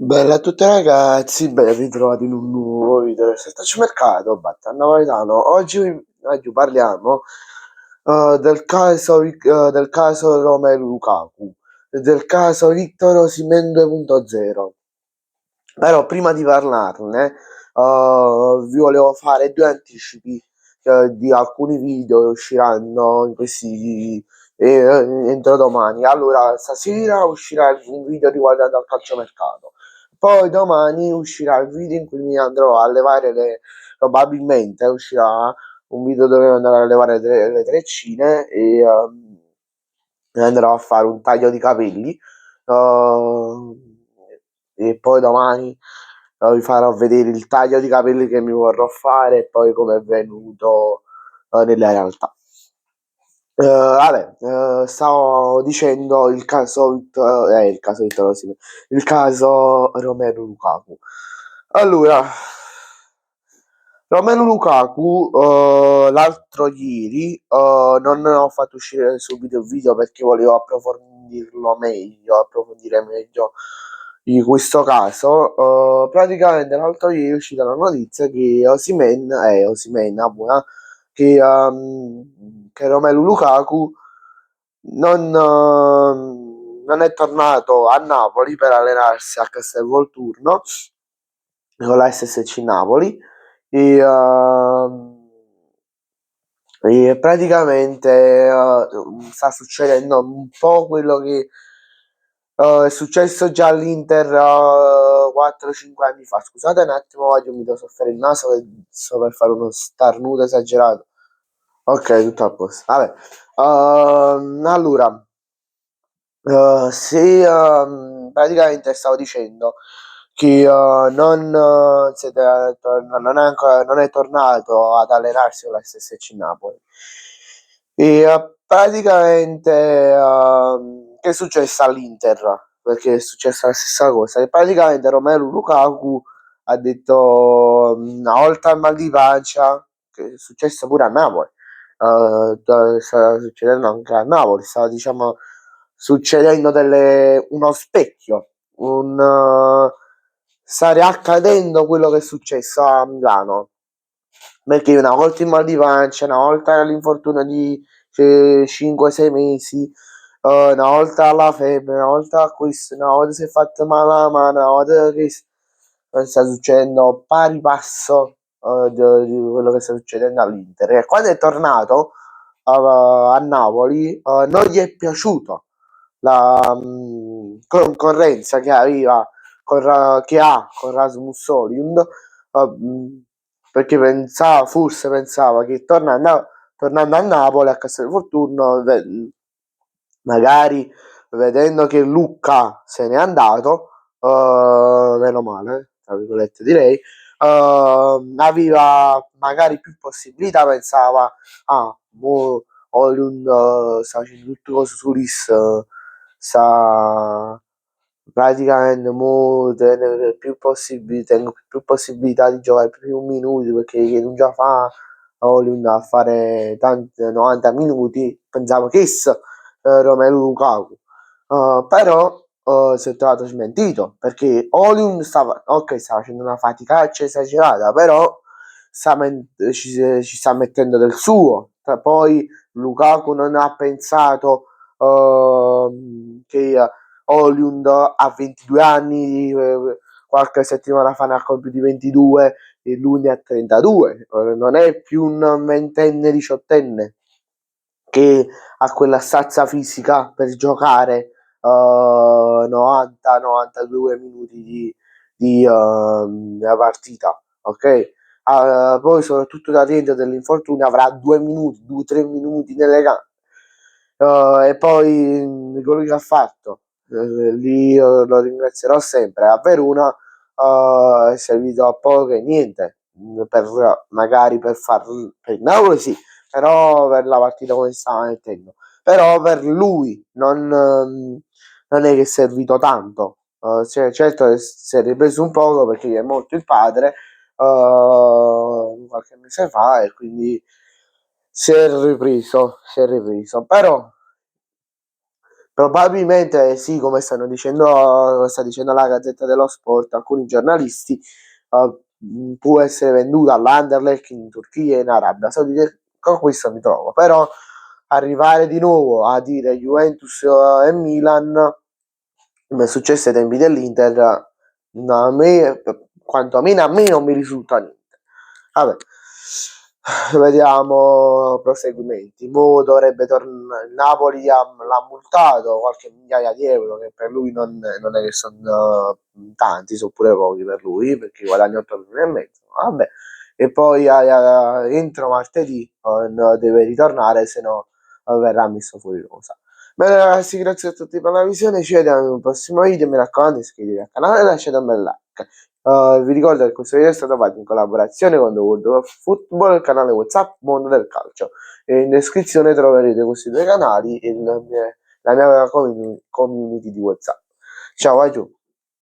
Bella a tutti ragazzi, ben ritrovati in un nuovo video del Mercato, Batta Napoletano. Oggi parliamo del caso Romelu Lukaku, del caso Victor Osimhen 2.0. Però prima di parlarne, vi volevo fare due anticipi di alcuni video che usciranno entro domani. Allora, stasera uscirà un video riguardante al calciomercato. Poi domani uscirà il video in cui mi andrò a levare probabilmente uscirà un video dove andrò a levare le treccine e andrò a fare un taglio di capelli. Uh, e poi domani vi farò vedere il taglio di capelli che mi vorrò fare e poi come è venuto nella realtà. Stavo dicendo il caso Vittorio Osimhen, il caso Romelu Lukaku. Allora, Romelu Lukaku, l'altro ieri, non ho fatto uscire subito il video perché volevo approfondire meglio di questo caso. Praticamente l'altro ieri è uscita la notizia che Osimhen, che Romelu Lukaku non è tornato a Napoli per allenarsi a Castelvolturno con la SSC Napoli e praticamente sta succedendo un po' quello che è successo già all'Inter 4-5 anni fa. Scusate un attimo, oggi mi devo soffiare il naso che sto per fare uno starnuto esagerato. Ok, tutto a posto. Vabbè, allora, se praticamente stavo dicendo che non è tornato ad allenarsi con la SSC Napoli. E praticamente che è successo all'Inter? Perché è successa la stessa cosa. Che praticamente Romelu Lukaku ha detto una volta al mal di pancia, che è successo pure a Napoli. Sta succedendo anche a Napoli, stava diciamo succedendo uno specchio, sta riaccadendo quello che è successo a Milano. Perché una volta in mal di pancia, una volta l'infortunio di 5-6 mesi, una volta alla febbre, una volta a questo, una volta si è fatto male la mano, una volta che sta succedendo pari passo di quello che sta succedendo all'Inter. E quando è tornato a Napoli non gli è piaciuto la concorrenza che aveva che ha con Rasmus Højlund, perché forse pensava che tornando a Napoli a Castelvolturno magari vedendo che Lucca se n'è andato meno male tra virgolette direi, aveva magari più possibilità, pensava Højlund sta facendo tutte cose su Lis, sta praticamente tengo più possibilità di giocare più minuti perché che non già fa Højlund a fare tanti 90 minuti, pensavo che Romelu Lukaku. Però si è trovato smentito perché Højlund stava facendo una faticaccia esagerata, però ci sta mettendo del suo. Poi Lukaku non ha pensato che Højlund ha 22 anni, qualche settimana fa ne ha compiuti 22 e lui ne ha 32. Non è più un ventenne, diciottenne che ha quella stazza fisica per giocare 90-92 minuti della partita, ok? Poi soprattutto da rientro dell'infortunio avrà 2-3 minuti nelle gambe. E poi quello che ha fatto lì lo ringrazierò sempre. A Verona è servito a poco e niente per magari per il Napoli sì, però per la partita come stava mettendo, però per lui non è che è servito tanto. Certo si è ripreso un poco perché gli è morto il padre qualche mese fa e quindi si è ripreso, però probabilmente sì, come sta dicendo la Gazzetta dello Sport, alcuni giornalisti, può essere venduta all'Anderlecht in Turchia e in Arabia Saudita. Con questo mi trovo, però arrivare di nuovo a dire Juventus e Milan, come è successo ai tempi dell'Inter, no, a me, quantomeno a me non mi risulta niente. Vabbè, vediamo proseguimenti. Mo dovrebbe tornare il Napoli, l'ha multato qualche migliaia di euro, che per lui non è che sono tanti, sono pure pochi per lui, perché guadagna 8 milioni e mezzo. Vabbè, e poi entro martedì deve ritornare, se no verrà messo fuori rosa. Bene ragazzi, grazie a tutti per la visione, ci vediamo in un prossimo video, mi raccomando iscrivetevi al canale e lasciate un bel like. Vi ricordo che questo video è stato fatto in collaborazione con The World of Football, il canale WhatsApp Mondo del Calcio, e in descrizione troverete questi due canali e la mia community di WhatsApp. Ciao, vai giù.